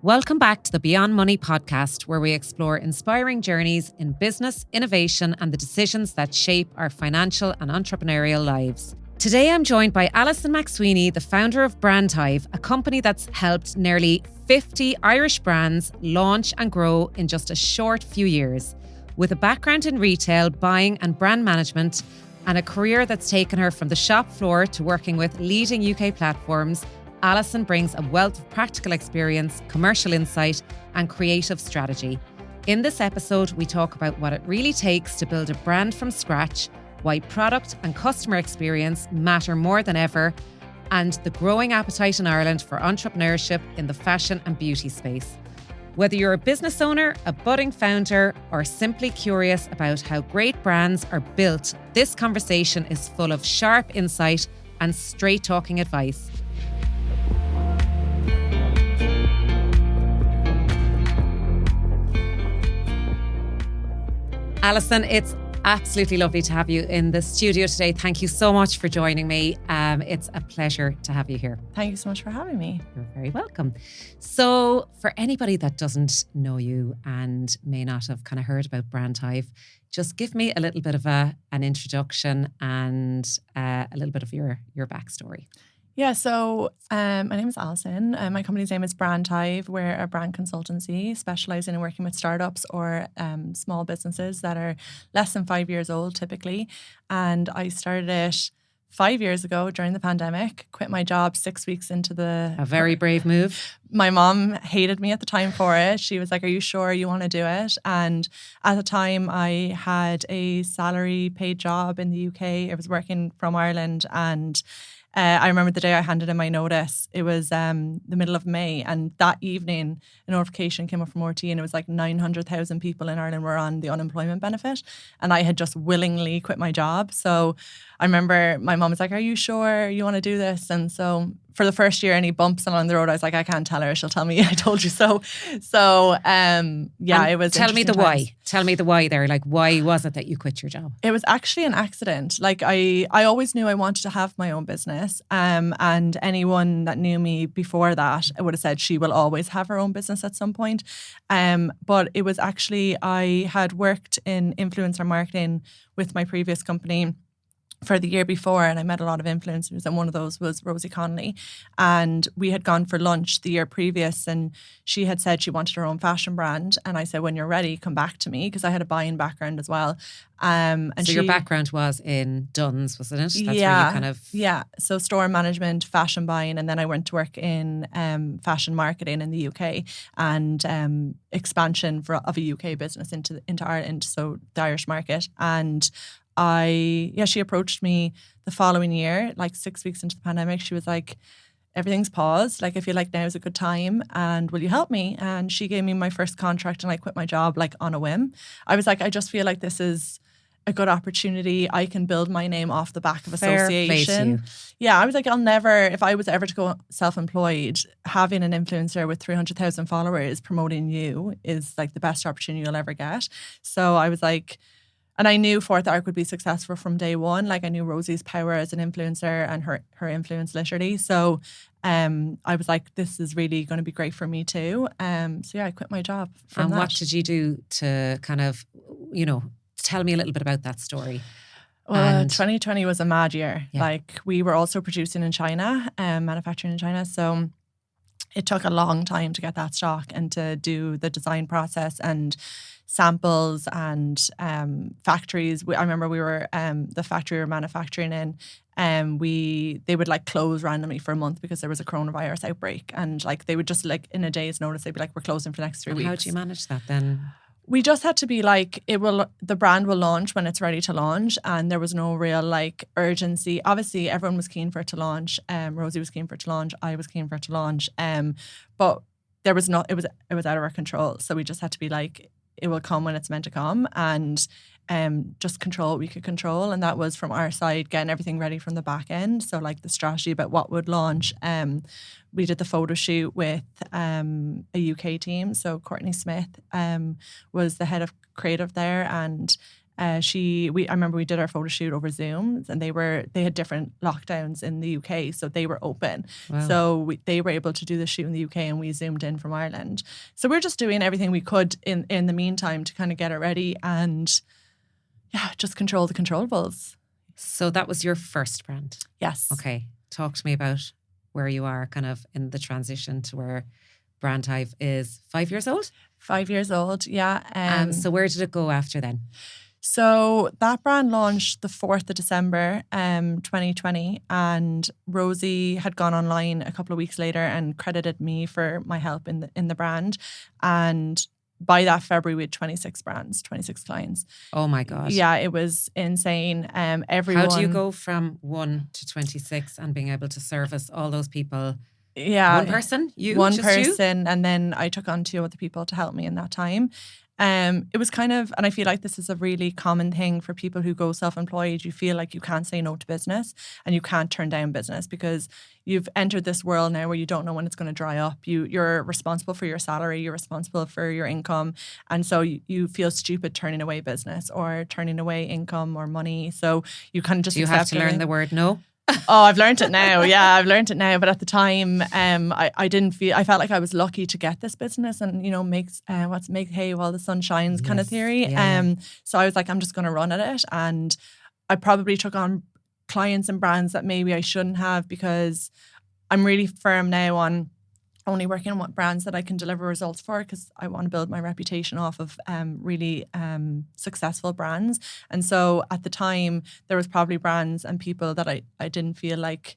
Welcome back to the Beyond Money podcast, where we explore inspiring journeys in business, innovation, and the decisions that shape our financial and entrepreneurial lives. Today, I'm joined by Alison Mac Sweeney, the founder of BrandHive, a company that's helped nearly 50 Irish brands launch and grow in just a short few years. With a background in retail, buying, and brand management, and a career that's taken her from the shop floor to working with leading UK platforms, Alison brings a wealth of practical experience, commercial insight, and creative strategy. In this episode, we talk about what it really takes to build a brand from scratch, why product and customer experience matter more than ever, and the growing appetite in Ireland for entrepreneurship in the fashion and beauty space. Whether you're a business owner, a budding founder, or simply curious about how great brands are built, this conversation is full of sharp insight and straight-talking advice. Alison, it's absolutely lovely to have you in the studio today. Thank you so much for joining me. It's a pleasure to have you here. Thank you so much for having me. You're very welcome. So for anybody that doesn't know you and may not have kind of heard about BrandHive, just give me a little bit of an introduction and a little bit of your backstory. Yeah, so my name is Alison. My company's name is BrandHive. We're a brand consultancy specialising in working with startups or small businesses that are less than 5 years old typically. And I started it 5 years ago during the pandemic, quit my job 6 weeks into the... A very brave move. My mom hated me at the time for it. She was like, "Are you sure you want to do it?" And at the time I had a salary paid job in the UK. I was working from Ireland, and I remember the day I handed in my notice. It was the middle of May, and that evening a notification came up from RT, and it was like 900,000 people in Ireland were on the unemployment benefit, and I had just willingly quit my job. So I remember my mom was like, "Are you sure you want to do this?" And so for the first year, any bumps along the road, I was like, "I can't tell her. She'll tell me I told you so." So it was. Tell me the why. Tell me the why there. Like, why was it that you quit your job? It was actually an accident. Like I always knew I wanted to have my own business. And anyone that knew me before that, I would have said she will always have her own business at some point. But it was actually, I had worked in influencer marketing with my previous company for the year before, and I met a lot of influencers, and one of those was Rosie Connolly, and we had gone for lunch the year previous, and she had said she wanted her own fashion brand, and I said, "When you're ready, come back to me," because I had a buying background as well. And so your background was in Dunn's, wasn't it? That's yeah, where you kind of... Yeah, so store management, fashion buying, and then I went to work in fashion marketing in the UK, and expansion of a UK business into Ireland, so the Irish market. And she approached me the following year, like 6 weeks into the pandemic. She was like, "Everything's paused. Like, I feel like now is a good time, and will you help me?" And she gave me my first contract, and I quit my job like on a whim. I was like, I just feel like this is a good opportunity. I can build my name off the back of association. Fair play to you. Yeah, I was like, if I was ever to go self-employed, having an influencer with 300,000 followers promoting you is like the best opportunity you'll ever get. So I was like, and I knew Fourth Arc would be successful from day one. Like, I knew Rosie's power as an influencer and her influence literally. So I was like, this is really going to be great for me too. So yeah, I quit my job from that. What did you do to kind of, tell me a little bit about that story? Well, 2020 was a mad year. Yeah. Like, we were also producing in China, manufacturing in China. So it took a long time to get that stock and to do the design process and samples and factories. I remember we were the factory we were manufacturing in, they would like close randomly for a month because there was a coronavirus outbreak, and like they would just like in a day's notice they'd be like, "We're closing for the next 3 weeks." How do you manage that then? We just had to be like, the brand will launch when it's ready to launch, and there was no real like urgency. Obviously, everyone was keen for it to launch. Rosie was keen for it to launch. I was keen for it to launch. But there was not. It was out of our control. So we just had to be like, it will come when it's meant to come, and just control what we could control. And that was from our side, getting everything ready from the back end. So like the strategy about what would launch. We did the photo shoot with a UK team. So Courtney Smith was the head of creative there, and I remember we did our photo shoot over Zoom, and they had different lockdowns in the UK, so they were open. Wow. So they were able to do the shoot in the UK, and we zoomed in from Ireland. So we're just doing everything we could in the meantime to kind of get it ready and just control the controllables. So that was your first brand? Yes. Okay. Talk to me about where you are kind of in the transition to where BrandHive is 5 years old? 5 years old, yeah. And so where did it go after then? So that brand launched the 4th of December 2020, and Rosie had gone online a couple of weeks later and credited me for my help in the brand. And by that February, we had 26 brands, 26 clients. Oh my God. Yeah, it was insane. Everyone. How do you go from 1 to 26 and being able to service all those people? Yeah. One person? One person. And then I took on 2 other people to help me in that time. It was kind of, and I feel like this is a really common thing for people who go self-employed. You feel like you can't say no to business and you can't turn down business because you've entered this world now where you don't know when it's going to dry up. You're responsible for your salary, you're responsible for your income. And so you feel stupid turning away business or turning away income or money. So you kind of just Do you have to learn the word no? Oh, I've learned it now. Yeah, I've learned it now. But at the time, I felt like I was lucky to get this business and, make hay while the sun shines kind of theory. Yeah. So I was like, I'm just going to run at it. And I probably took on clients and brands that maybe I shouldn't have, because I'm really firm now on only working on what brands that I can deliver results for, because I want to build my reputation off of really successful brands. And so at the time, there was probably brands and people that I didn't feel like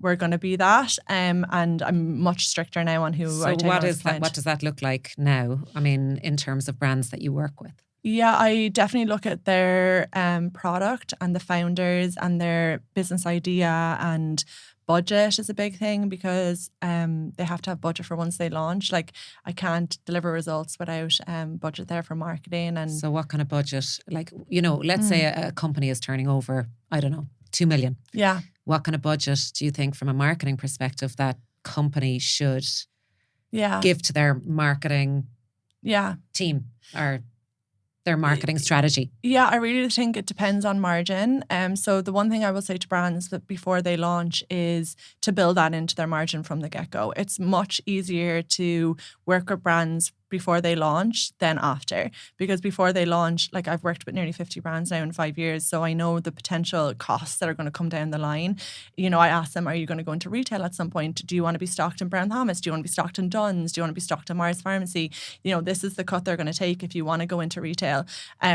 were going to be that. And I'm much stricter now on who I take on as a client. What does that look like now? I mean, in terms of brands that you work with? Yeah, I definitely look at their product and the founders and their business idea, and budget is a big thing, because they have to have budget for once they launch. Like, I can't deliver results without budget there for marketing. And so what kind of budget? Like, let's say a company is turning over, I don't know, 2 million. Yeah. What kind of budget do you think from a marketing perspective that company should give to their marketing team or their marketing strategy? Yeah, I really think it depends on margin. So the one thing I will say to brands that before they launch is to build that into their margin from the get-go. It's much easier to work with brands before they launch than after, because before they launch, like, I've worked with nearly 50 brands now in 5 years, so I know the potential costs that are going to come down the line. I ask them, are you going to go into retail at some point? Do you want to be stocked in Brown Thomas? Do you want to be stocked in Dunn's? Do you want to be stocked in Mars Pharmacy? This is the cut they're going to take if you want to go into retail.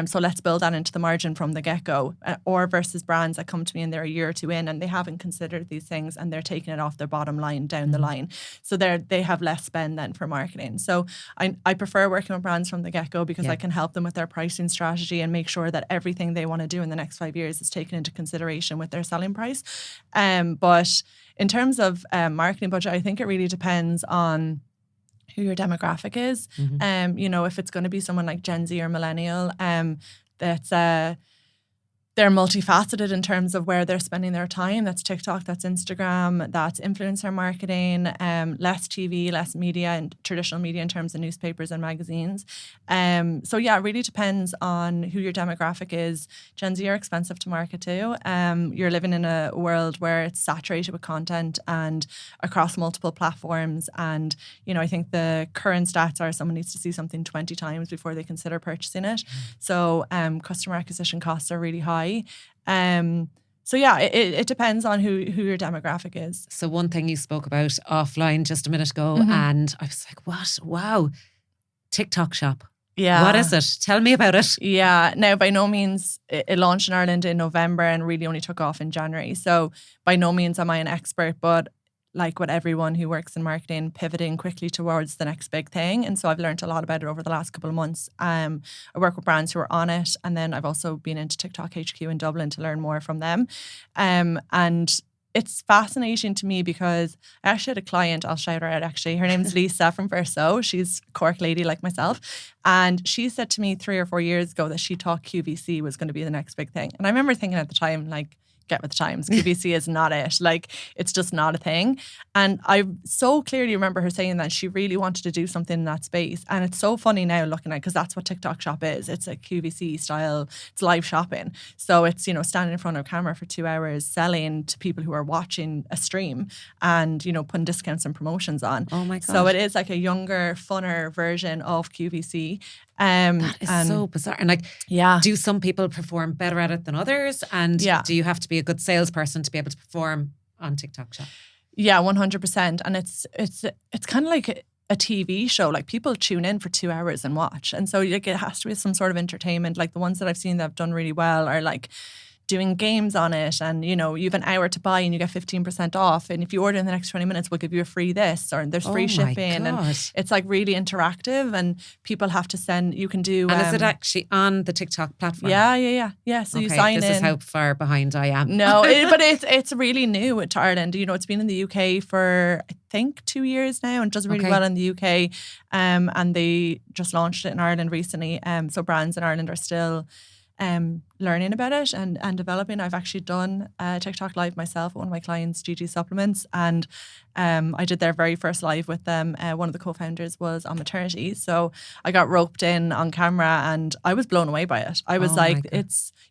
So let's build that into the margin from the get-go. Or versus brands that come to me and they're a year or two in and they haven't considered these things and they're taking it off their bottom line down the line. So they have less spend then for marketing. So I prefer working with brands from the get-go, because I can help them with their pricing strategy and make sure that everything they want to do in the next 5 years is taken into consideration with their selling price. But in terms of marketing budget, I think it really depends on who your demographic is. If it's going to be someone like Gen Z or millennial, that's they're multifaceted in terms of where they're spending their time. That's TikTok, that's Instagram, that's influencer marketing, less TV, less media and traditional media in terms of newspapers and magazines. So yeah, it really depends on who your demographic is. Gen Z are expensive to market to. You're living in a world where it's saturated with content and across multiple platforms. And, I think the current stats are someone needs to see something 20 times before they consider purchasing it. So customer acquisition costs are really high. So yeah, it depends on who your demographic is. So one thing you spoke about offline just a minute ago, and I was like, what? Wow. TikTok shop. Yeah. What is it? Tell me about it. Yeah. Now, by no means, it launched in Ireland in November and really only took off in January. So by no means am I an expert, but like with everyone who works in marketing, pivoting quickly towards the next big thing. And so I've learned a lot about it over the last couple of months. I work with brands who are on it. And then I've also been into TikTok HQ in Dublin to learn more from them. And it's fascinating to me because I actually had a client, I'll shout her out actually. Her name's Lisa from Verso. She's a Cork lady like myself. And she said to me 3 or 4 years ago that she thought QVC was going to be the next big thing. And I remember thinking at the time, like, get with the times. QVC is not it. Like, it's just not a thing. And I so clearly remember her saying that she really wanted to do something in that space. And it's so funny now looking at it, because that's what TikTok Shop is. It's a QVC style, it's live shopping. So it's, you know, standing in front of a camera for 2 hours, selling to people who are watching a stream and, you know, putting discounts and promotions on. Oh my God. So it is like a younger, funner version of QVC. That is so bizarre. And like, yeah. do some people perform better at it than others? And do you have to be a good salesperson to be able to perform on TikTok Shop? Yeah, 100%. And it's kind of like a TV show. Like, people tune in for 2 hours and watch. And so like, it has to be some sort of entertainment. Like, the ones that I've seen that have done really well are like doing games on it, and you know, you have an hour to buy and you get 15% off, and if you order in the next 20 minutes we'll give you a free this, or there's free shipping. And it's like really interactive, and people have to send, you can do and is it actually on the TikTok platform? Yeah. So you sign in. This is how far behind I am. No, but it's really new to Ireland. You know, it's been in the UK for I think 2 years now, and does really well in the UK, and they just launched it in Ireland recently, so brands in Ireland are still learning about it and developing. I've actually done TikTok live myself with one of my clients, GG Supplements, and I did their very first live with them. One of the co-founders was on maternity, so I got roped in on camera and I was blown away by it. I was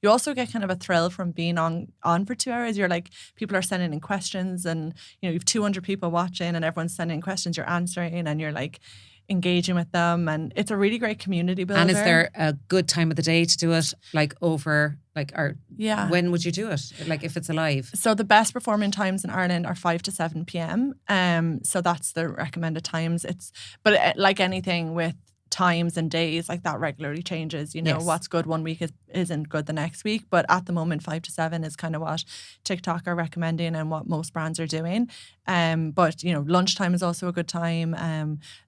you also get kind of a thrill from being on for 2 hours. You're like, people are sending in questions, and you know, you have 200 people watching and everyone's sending questions, you're answering, and you're like engaging with them, and it's a really great community builder. And is there a good time of the day to do it? Like when would you do it? Like, if it's alive? So the best performing times in Ireland are 5 to 7 p.m. So that's the recommended times. But like anything with times and days, like that regularly changes. You know, what's good one week isn't good the next week. But at the moment, 5 to 7 is kind of what TikTok are recommending and what most brands are doing. But you know, lunchtime is also a good time.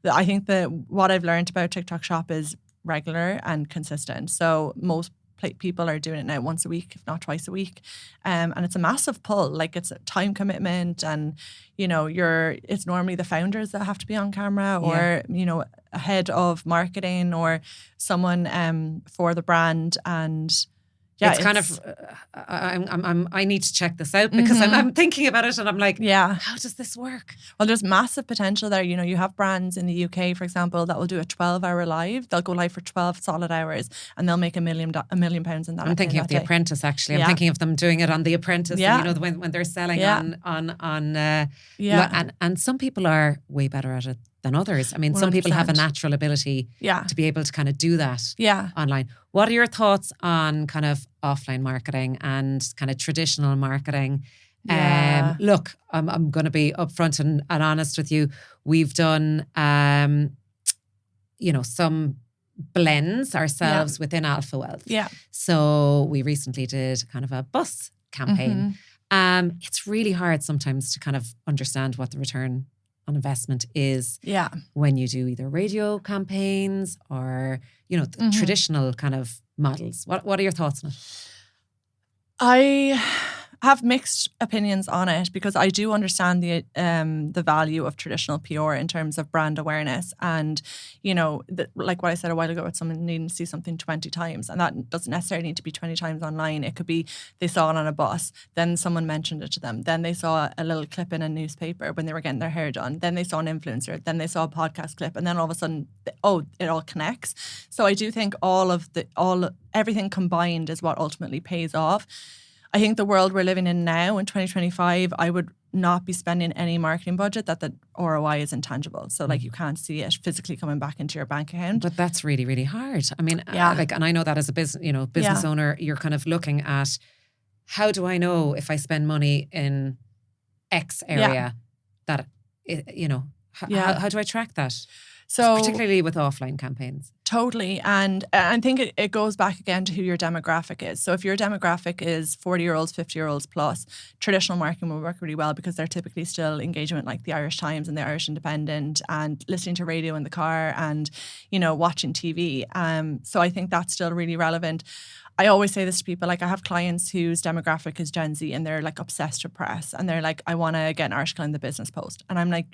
I think that what I've learned about TikTok Shop is regular and consistent. So most people are doing it now once a week, if not twice a week, and it's a massive pull. Like, it's a time commitment, and you know, it's normally the founders that have to be on camera, or you know, a head of marketing or someone for the brand. And it's kind of I need to check this out, because I'm thinking about it and I'm like, how does this work? Well, there's massive potential there. You know, you have brands in the UK, for example, that will do a 12-hour live. They'll go live for 12 solid hours and they'll make £1 million in that. I'm thinking of The Apprentice, actually. I'm thinking of them doing it on The Apprentice. And, you know, when they're selling and some people are way better at it than others. I mean, 100%. Some people have a natural ability to be able to kind of do that online. What are your thoughts on kind of offline marketing and kind of traditional marketing? Look, I'm going to be upfront and honest with you. We've done, you know, some blends ourselves within Alpha Wealth. So we recently did kind of a bus campaign. It's really hard sometimes to kind of understand what the return on investment is when you do either radio campaigns or, you know, the traditional kind of models. What are your thoughts on it? I have mixed opinions on it, because I do understand the value of traditional PR in terms of brand awareness, and you know, like what I said a while ago, with someone needing to see something 20 times, and that doesn't necessarily need to be 20 times online. It could be they saw it on a bus, then someone mentioned it to them, then they saw a little clip in a newspaper when they were getting their hair done, then they saw an influencer, then they saw a podcast clip, and then all of a sudden, it all connects. So I do think everything combined is what ultimately pays off. I think the world we're living in now in 2025, I would not be spending any marketing budget that the ROI is intangible. So like, you can't see it physically coming back into your bank account. But that's really, really hard. I mean, and I know that as a business owner, you're kind of looking at, how do I know if I spend money in X area that, you know, how do I track that? So particularly with offline campaigns. Totally. And I think it goes back again to who your demographic is. So if your demographic is 40-year-olds, 50-year-olds plus, traditional marketing will work really well, because they're typically still engaging with like the Irish Times and the Irish Independent, and listening to radio in the car, and, you know, watching TV. So I think that's still really relevant. I always say this to people, like I have clients whose demographic is Gen Z and they're like obsessed with press and they're like, I want to get an article in the Business Post. And I'm like,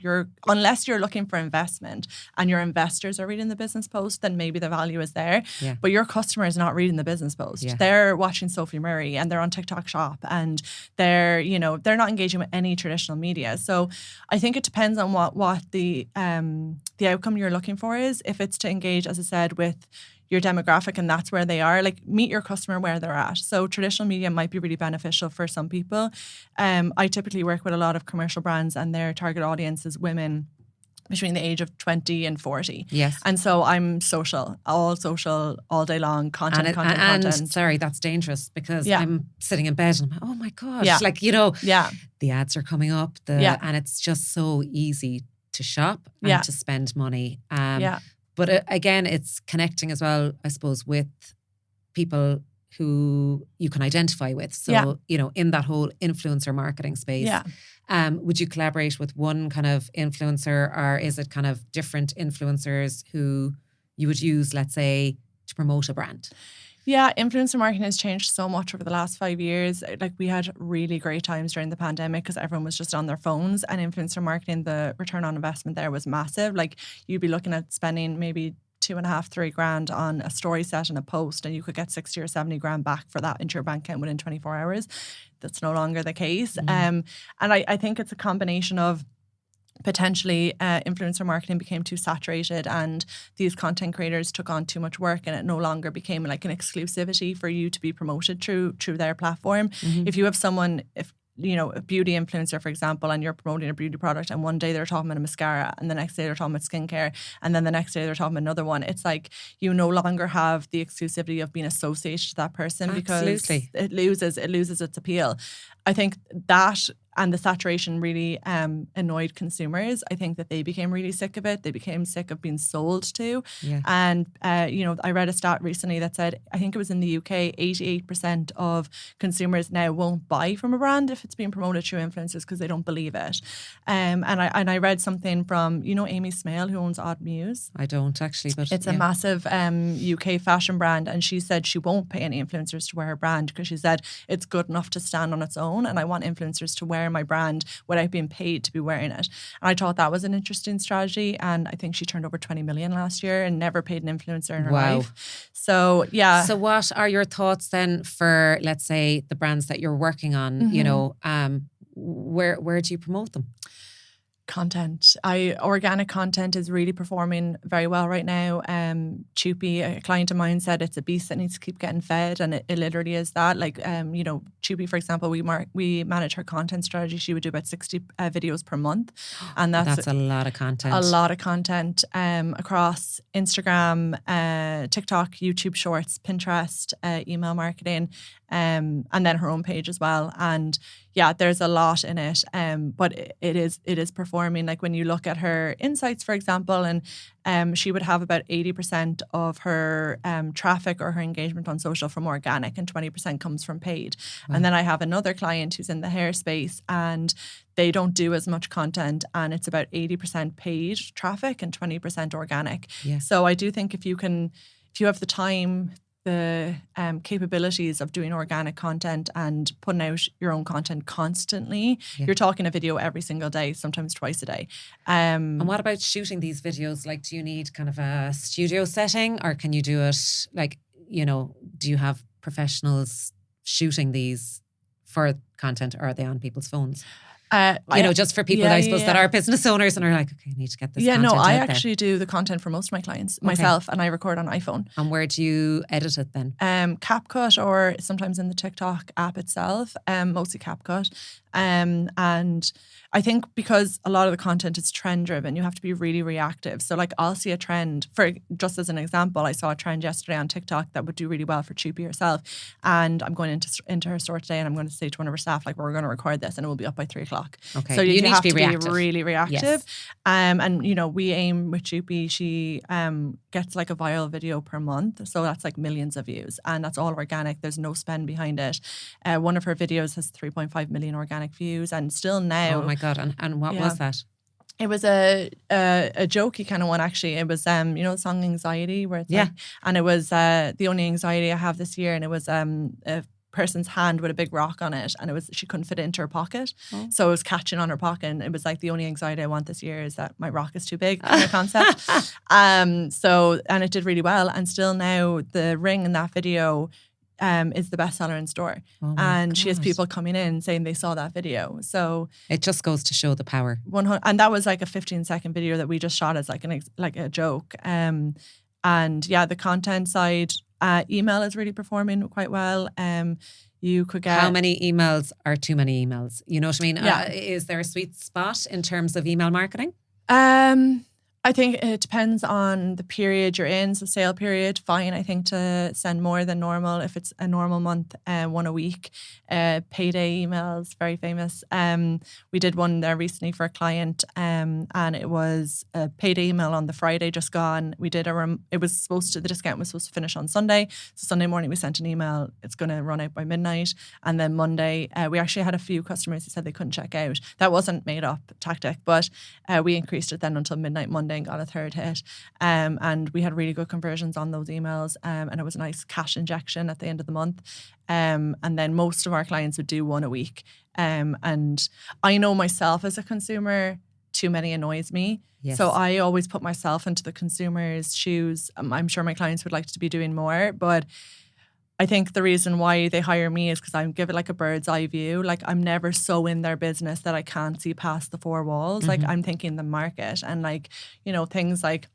unless you're looking for investment and your investors are reading the Business Post, then maybe the value is there. Yeah. But your customer is not reading the Business Post. Yeah. They're watching Sophie Murray and they're on TikTok Shop and they're not engaging with any traditional media. So I think it depends on what the outcome you're looking for is. If it's to engage, as I said, with your demographic and that's where they are, like meet your customer where they're at. So traditional media might be really beneficial for some people. I typically work with a lot of commercial brands and their target audience is women between the age of 20 and 40. Yes. And so I'm social all day long, content. Sorry, that's dangerous because Yeah. I'm sitting in bed and I'm like, oh my gosh, Yeah. like, Yeah. the ads are coming up and it's just so easy to shop and Yeah. to spend money. Yeah. But again, it's connecting as well, I suppose, with people who you can identify with. So, in that whole influencer marketing space, would you collaborate with one kind of influencer or is it kind of different influencers who you would use, let's say, to promote a brand? Yeah, influencer marketing has changed so much over the last 5 years. Like we had really great times during the pandemic because everyone was just on their phones, and influencer marketing, the return on investment there was massive. Like you'd be looking at spending maybe 2.5-3 grand on a story set and a post, and you could get 60 or 70 grand back for that into your bank account within 24 hours. That's no longer the case. And I think it's a combination of potentially influencer marketing became too saturated and these content creators took on too much work and it no longer became like an exclusivity for you to be promoted through their platform. If you have someone, a beauty influencer, for example, and you're promoting a beauty product and one day they're talking about a mascara and the next day they're talking about skincare and then the next day they're talking about another one, it's like you no longer have the exclusivity of being associated to that person because it loses its appeal. I think that and the saturation really annoyed consumers. I think that they became really sick of it. They became sick of being sold to. Yeah. And, I read a stat recently that said, I think it was in the UK, 88% of consumers now won't buy from a brand if it's being promoted through influencers because they don't believe it. And I read something from, Amy Smale, who owns Odd Muse. I don't actually, but it's a massive UK fashion brand. And she said she won't pay any influencers to wear her brand because she said it's good enough to stand on its own. And I want influencers to wear my brand without being paid to be wearing it. And I thought that was an interesting strategy. And I think she turned over 20 million last year and never paid an influencer in her life. So, yeah. So what are your thoughts then for, let's say, the brands that you're working on, where do you promote them? Content. Organic content is really performing very well right now. Chupi, a client of mine, said it's a beast that needs to keep getting fed, and it literally is that. Like, Chupi, for example, we manage her content strategy. She would do about 60 videos per month, and that's a lot of content. A lot of content across Instagram, TikTok, YouTube Shorts, Pinterest, email marketing, and then her own page as well. And yeah, there's a lot in it, but it is performing. Like when you look at her insights, for example, and she would have about 80% of her traffic or her engagement on social from organic and 20% comes from paid. Wow. And then I have another client who's in the hair space and they don't do as much content and it's about 80% paid traffic and 20% organic. Yeah. So I do think if you have the time, the capabilities of doing organic content and putting out your own content constantly, you're talking a video every single day, sometimes twice a day. And what about shooting these videos? Like, do you need kind of a studio setting or can you do it like, do you have professionals shooting these for content or are they on people's phones? Just for people, I suppose, that are business owners and are like, okay, I need to get this content out I there. actually do the content for most of my clients myself and I record on iPhone. And where do you edit it then? CapCut or sometimes in the TikTok app itself, mostly CapCut. And I think because a lot of the content is trend driven, you have to be really reactive. So like I'll see a trend, for just as an example, I saw a trend yesterday on TikTok that would do really well for Chupi herself. And I'm going into her store today and I'm going to say to one of her staff, like, we're going to record this and it will be up by 3:00. Okay. So you need have to be reactive. really reactive. Yes. And we aim with Chupi, she gets like a viral video per month. So that's like millions of views and that's all organic. There's no spend behind it. One of her videos has 3.5 million organic views and still now. Oh my God. And what was that? It was a jokey kind of one, actually. It was you know the song Anxiety, where it's like, and it was the only anxiety I have this year, and it was a person's hand with a big rock on it, and it was, she couldn't fit it into her pocket, so it was catching on her pocket, and it was like, the only anxiety I want this year is that my rock is too big, kind of concept. So, and it did really well, and still now the ring in that video is the bestseller in store. And she has people coming in saying they saw that video. So it just goes to show the power. 100, and that was like a 15-second video that we just shot as like a joke. And yeah, the content side, email is really performing quite well. You could get, how many emails are too many emails? You know what I mean? Yeah. Is there a sweet spot in terms of email marketing? I think it depends on the period you're in. So sale period, fine, I think, to send more than normal. If it's a normal month, one a week. Payday emails, very famous. We did one there recently for a client, and it was a payday email on the Friday just gone. We did it was supposed to, the discount was supposed to finish on Sunday. So Sunday morning we sent an email, it's going to run out by midnight. And then Monday, we actually had a few customers who said they couldn't check out. That wasn't made up tactic, but we increased it then until midnight Monday and got a third hit. And we had really good conversions on those emails, and it was a nice cash injection at the end of the month. And then most of our clients would do one a week. And I know myself as a consumer, too many annoys me. Yes. So I always put myself into the consumer's shoes. I'm sure my clients would like to be doing more, but I think the reason why they hire me is because I give it like a bird's eye view. Like, I'm never so in their business that I can't see past the four walls. Like, I'm thinking the market and, like, you know, things like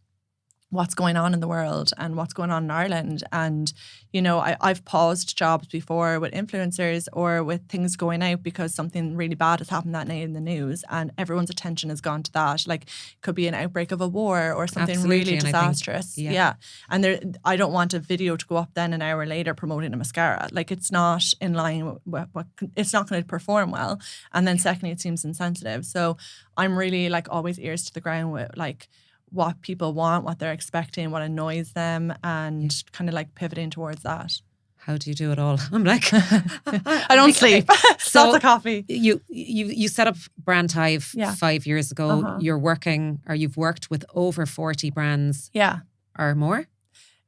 what's going on in the world and what's going on in Ireland. And, you know, I've paused jobs before with influencers or with things going out because something really bad has happened that night in the news, and everyone's attention has gone to that. Like, it could be an outbreak of a war or something Absolutely, really disastrous. Yeah. And I don't want a video to go up then an hour later promoting a mascara. Like, it's not in line with what it's not going to perform well. And then secondly, it seems insensitive. So I'm really, like, always ears to the ground with, like, what people want, what they're expecting, what annoys them, and kind of like pivoting towards that. How do you do it all? I'm like, I don't sleep. So lots of coffee. You set up BrandHive 5 years ago. You're working, or you've worked with over 40 brands. Yeah. Or more?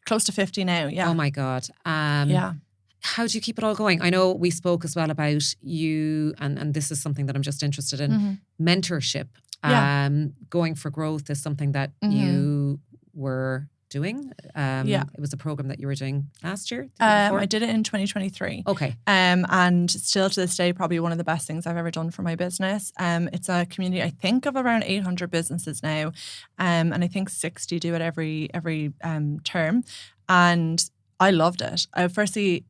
Close to 50 now, yeah. Oh my God. Yeah. How do you keep it all going? I know we spoke as well about you, and this is something that I'm just interested in, mentorship. Going for growth is something that you were doing. It was a program that you were doing last year. I did it in 2023. Okay. And still to this day, probably one of the best things I've ever done for my business. It's a community, I think, of around 800 businesses now, and I think 60 do it every term. And I loved it. Firstly,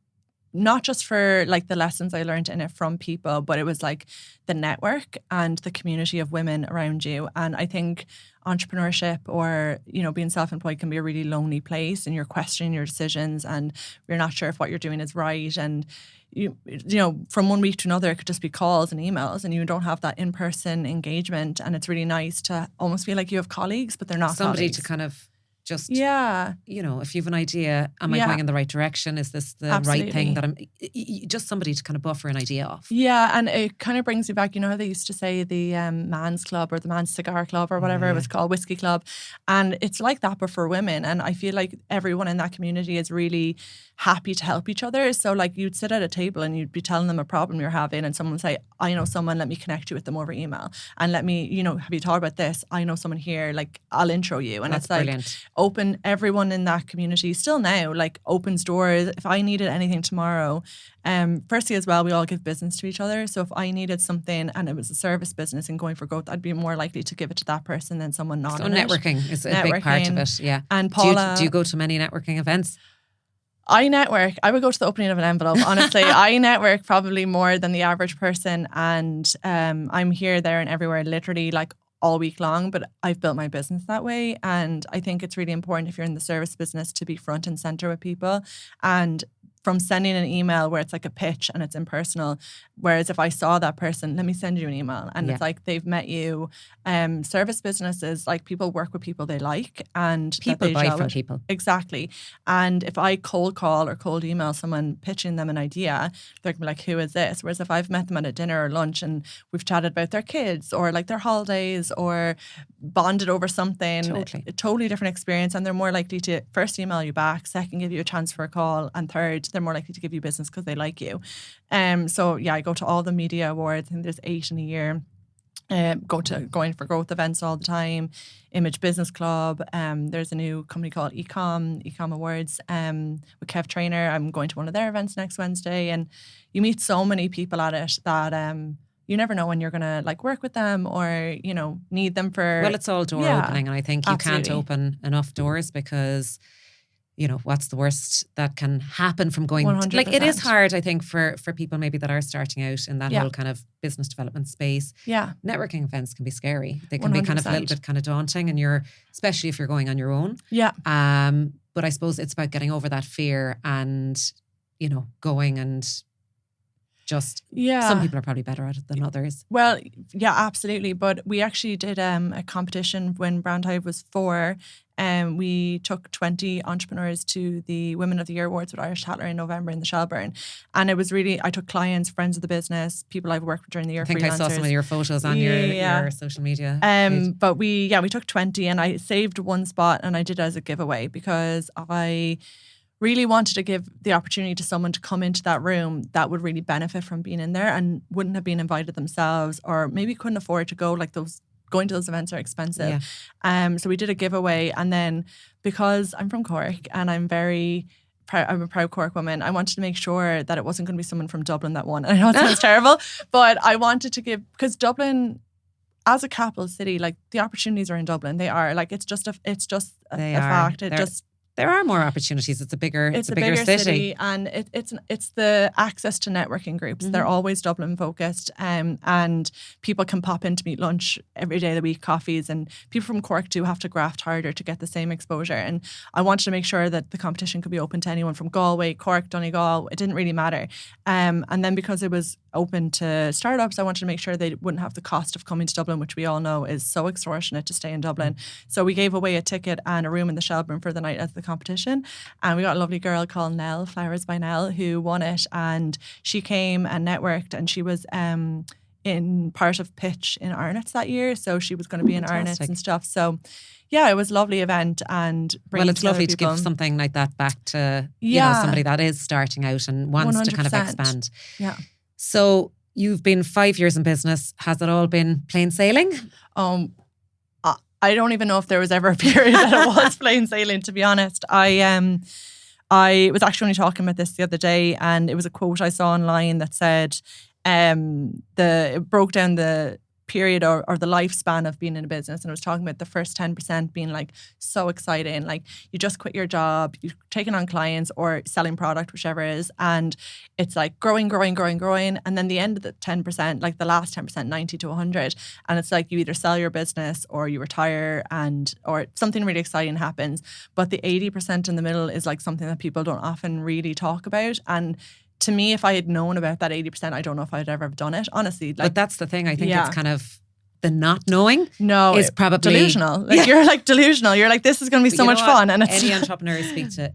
not just for like the lessons I learned in it from people, but it was like the network and the community of women around you. And I think entrepreneurship, or, you know, being self-employed can be a really lonely place, and you're questioning your decisions and you're not sure if what you're doing is right. And you know, from one week to another, it could just be calls and emails, and you don't have that in-person engagement. And it's really nice to almost feel like you have colleagues, but they're not somebody colleagues. To kind of just, you know, if you have an idea, am I going in the right direction? Is this the right thing that I'm, just somebody to kind of buffer an idea off. Yeah, and it kind of brings me back, you know how they used to say the man's club or the man's cigar club or whatever it was called, whiskey club. And it's like that, but for women. And I feel like everyone in that community is really happy to help each other. So like, you'd sit at a table and you'd be telling them a problem you're having, and someone would say, I know someone, let me connect you with them over email. And let me, you know, have you thought about this? I know someone here, like, I'll intro you. And that's it's like brilliant. Open, everyone in that community still now, like, opens doors. If I needed anything tomorrow, firstly as well, we all give business to each other. So if I needed something and it was a service business and going for growth, I'd be more likely to give it to that person than someone not. So networking is a big part of it. Yeah. And Paula, do you go to many networking events? I network. I would go to the opening of an envelope. Honestly, I network probably more than the average person, and I'm here, there, and everywhere, literally like all week long. But I've built my business that way, and I think it's really important if you're in the service business to be front and center with people. And from sending an email where it's like a pitch and it's impersonal. Whereas if I saw that person, let me send you an email, and it's like they've met you. Service businesses, like people work with people they like, and people buy from people. Exactly. And if I cold call or cold email someone pitching them an idea, they're gonna be like, who is this? Whereas if I've met them at a dinner or lunch and we've chatted about their kids or like their holidays or bonded over something, a totally different experience, and they're more likely to first email you back, second give you a chance for a call, and third they're more likely to give you business because they like you. So yeah, I go to all the media awards. I think there's 8 in a year. Going for growth events all the time. Image Business Club. There's a new company called Ecom Awards with Kev Trainer. I'm going to one of their events next Wednesday, and you meet so many people at it that you never know when you're going to like work with them or, you know, need them for... Well, it's all door opening, and I think you can't open enough doors because, you know, what's the worst that can happen from going... 100%. Like, it is hard, I think, for people maybe that are starting out in that whole kind of business development space. Yeah. Networking events can be scary. They can be 100%. kind of a little bit kind of daunting, and especially if you're going on your own. Yeah. But I suppose it's about getting over that fear and, you know, going and... Just some people are probably better at it than others. Well, yeah, absolutely. But we actually did a competition when BrandHive was 4. We took 20 entrepreneurs to the Women of the Year Awards with Irish Tatler in November in the Shelburne. And it was really, I took clients, friends of the business, people I've worked with during the year, I think I saw some of your photos on your social media page. But we took 20, and I saved one spot, and I did it as a giveaway because I really wanted to give the opportunity to someone to come into that room that would really benefit from being in there and wouldn't have been invited themselves, or maybe couldn't afford to go. Like, going to those events are expensive. So we did a giveaway, and then because I'm from Cork and I'm a proud Cork woman, I wanted to make sure that it wasn't going to be someone from Dublin that won. And I know it sounds terrible, but I wanted to give, because Dublin, as a capital city, like the opportunities are in Dublin. They are like, it's just a fact. There are more opportunities. It's a bigger city. And it's the access to networking groups. They're always Dublin focused, and people can pop in to meet lunch every day of the week, coffees, and people from Cork do have to graft harder to get the same exposure. And I wanted to make sure that the competition could be open to anyone from Galway, Cork, Donegal. It didn't really matter. And then because it was open to startups, I wanted to make sure they wouldn't have the cost of coming to Dublin, which we all know is so extortionate to stay in Dublin. So we gave away a ticket and a room in the Shelburne for the night as the competition, and we got a lovely girl called Nell, Flowers by Nell, who won it, and she came and networked, and she was in part of Pitch in Arnott's that year, so she was going to be in Arnott's and stuff. So yeah, it was a lovely event, and it's lovely to give something like that back to you know, somebody that is starting out and wants 100%. To kind of expand. Yeah. So you've been 5 years in business. Has it all been plain sailing? I don't even know if there was ever a period that it was plain sailing, to be honest. I was actually only talking about this the other day, and it was a quote I saw online that said it broke down the period or the lifespan of being in a business, and it was talking about the first 10% being like so exciting, like you just quit your job, you're taking on clients or selling product, whichever it is, and it's like growing, and then the end of the 10%, like the last 10%, 90 to 100, and it's like you either sell your business or you retire or something really exciting happens. But the 80% in the middle is like something that people don't often really talk about, and to me, if I had known about that 80%, I don't know if I'd ever have done it, honestly. Like, but that's the thing. I think it's kind of the not knowing is probably delusional. Like, you're like delusional. You're like, this is going to be so much fun. And it's any entrepreneur I speak to,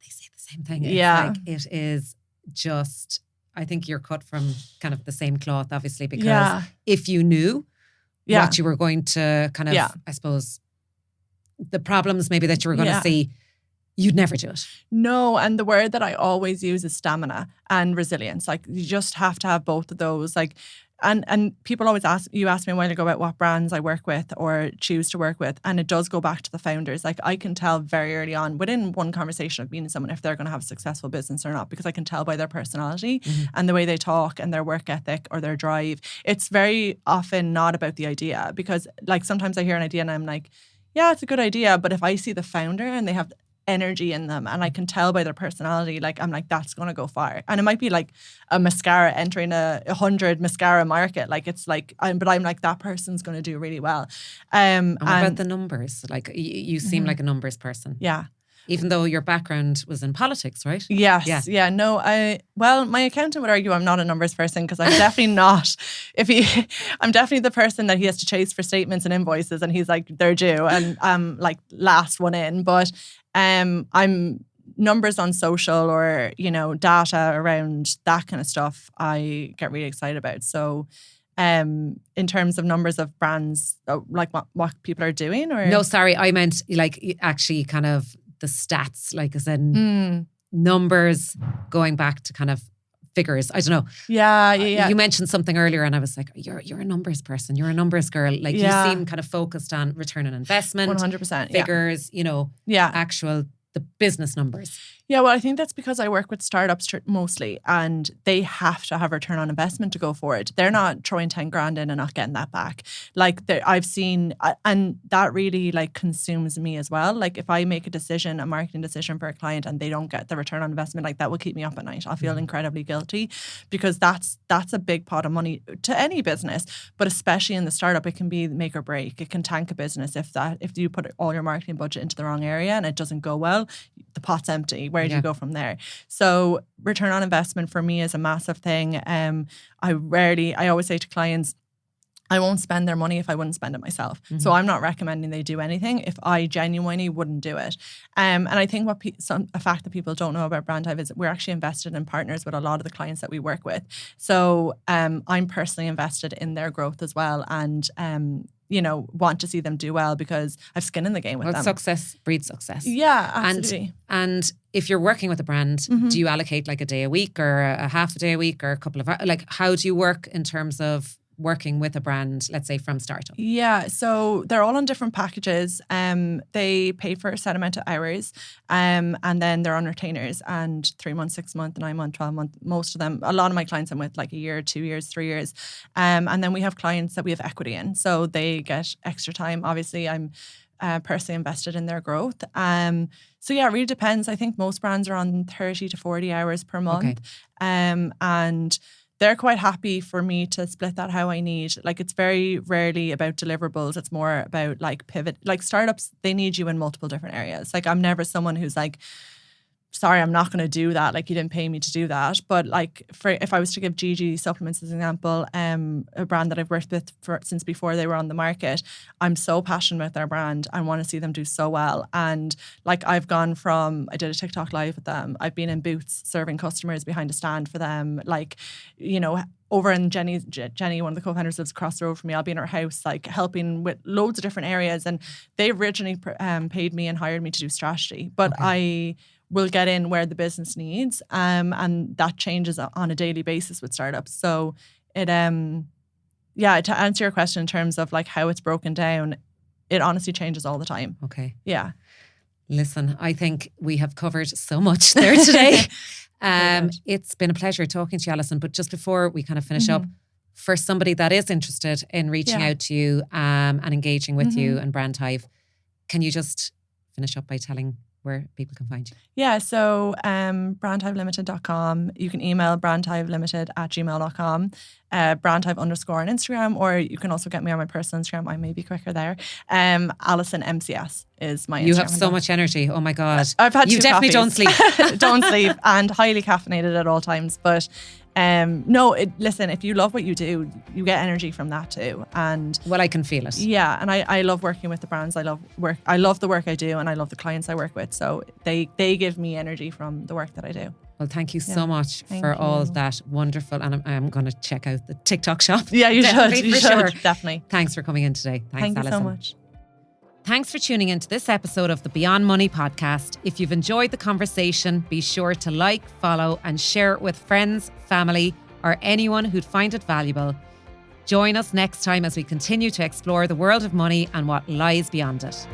they say the same thing. It's like, it is just, I think you're cut from kind of the same cloth, obviously, because if you knew what you were going to kind of, I suppose, the problems maybe that you were going to see, you'd never do it. No, and the word that I always use is stamina and resilience. Like, you just have to have both of those. Like, and people always ask me a while ago about what brands I work with or choose to work with, and it does go back to the founders. Like, I can tell very early on within one conversation of being with someone if they're going to have a successful business or not, because I can tell by their personality and the way they talk and their work ethic or their drive. It's very often not about the idea, because like sometimes I hear an idea and I'm like, yeah, it's a good idea, but if I see the founder and they have energy in them and I can tell by their personality, like I'm like, that's going to go far. And it might be like a mascara entering a 100 mascara market, like it's like but I'm like, that person's going to do really well. And what about the numbers? Like you seem like a numbers person. Yeah. Even though your background was in politics, right? Yes. Yeah. No, my accountant would argue I'm not a numbers person because I'm definitely not. I'm definitely the person that he has to chase for statements and invoices, and he's like, they're due, and I'm like last one in. But I'm numbers on social or, data around that kind of stuff I get really excited about. So in terms of numbers of brands, like what people are doing, or? No, sorry, I meant like actually kind of the stats, like as in numbers going back to kind of figures. I don't know. Yeah. You mentioned something earlier and I was like, you're a numbers person. You're a numbers girl. Like you seem kind of focused on return on investment. 100%. Figures, actual the business numbers. Yeah, well, I think that's because I work with startups mostly, and they have to have return on investment to go forward. They're not throwing 10 grand in and not getting that back. Like I've seen, and that really like consumes me as well. Like if I make a marketing decision for a client and they don't get the return on investment, like that will keep me up at night. I'll feel incredibly guilty because that's a big pot of money to any business, but especially in the startup, it can be make or break. It can tank a business if you put all your marketing budget into the wrong area and it doesn't go well, the pot's empty. Where do you go from there? So return on investment for me is a massive thing. I always say to clients, I won't spend their money if I wouldn't spend it myself. Mm-hmm. So I'm not recommending they do anything if I genuinely wouldn't do it. And I think a fact that people don't know about BrandHive is that we're actually invested in partners with a lot of the clients that we work with. So I'm personally invested in their growth as well, and want to see them do well because I've skin in the game with them. Success breeds success. Yeah, absolutely. And if you're working with a brand, do you allocate like a day a week or a half a day a week or a couple of, like how do you work in terms of working with a brand, let's say from startup? Yeah, so they're all on different packages. They pay for a set amount of hours, and then they're on retainers, and 3 months, 6 months, 9 months, 12 months. Most of them, a lot of my clients I'm with like a year, 2 years, 3 years. And then we have clients that we have equity in, so they get extra time. Obviously, I'm personally invested in their growth. So yeah, it really depends. I think most brands are on 30 to 40 hours per month. Okay. And they're quite happy for me to split that how I need. Like it's very rarely about deliverables. It's more about like pivot. Like startups, they need you in multiple different areas. Like I'm never someone who's like, sorry, I'm not going to do that. Like you didn't pay me to do that. But like if I was to give GG Supplements as an example, a brand that I've worked with since before they were on the market, I'm so passionate about their brand. I want to see them do so well. And like I did a TikTok live with them. I've been in booths serving customers behind a stand for them. Like, over in Jenny, one of the co-founders, lives across the road from me. I'll be in her house, like helping with loads of different areas. And they originally paid me and hired me to do strategy. But I will get in where the business needs, and that changes on a daily basis with startups. So it, to answer your question in terms of like how it's broken down, it honestly changes all the time. Okay. Yeah. Listen, I think we have covered so much there today. It's been a pleasure talking to you, Alison. But just before we kind of finish up, for somebody that is interested in reaching out to you and engaging with you and BrandHive, can you just finish up by telling where people can find you? Yeah, so brandhivelimited.com. You can email brandhivelimited@gmail.com, brandhive_ on Instagram, or you can also get me on my personal Instagram. I may be quicker there. Alison MCS is my Instagram. You have so much energy. Oh my God. I've had You definitely don't sleep. Don't sleep, and highly caffeinated at all times. But listen, if you love what you do, you get energy from that too. And well, I can feel it. Yeah, and I love working with the brands. I love the work I do, and I love the clients I work with. So they give me energy from the work that I do. Well, thank you so much for all that wonderful, and I'm going to check out the TikTok shop. Yeah, you should. You should. Definitely. Thanks for coming in today. Thank you Alison. so much. Thanks for tuning into this episode of the Beyond Money podcast. If you've enjoyed the conversation, be sure to like, follow, and share it with friends, family, or anyone who'd find it valuable. Join us next time as we continue to explore the world of money and what lies beyond it.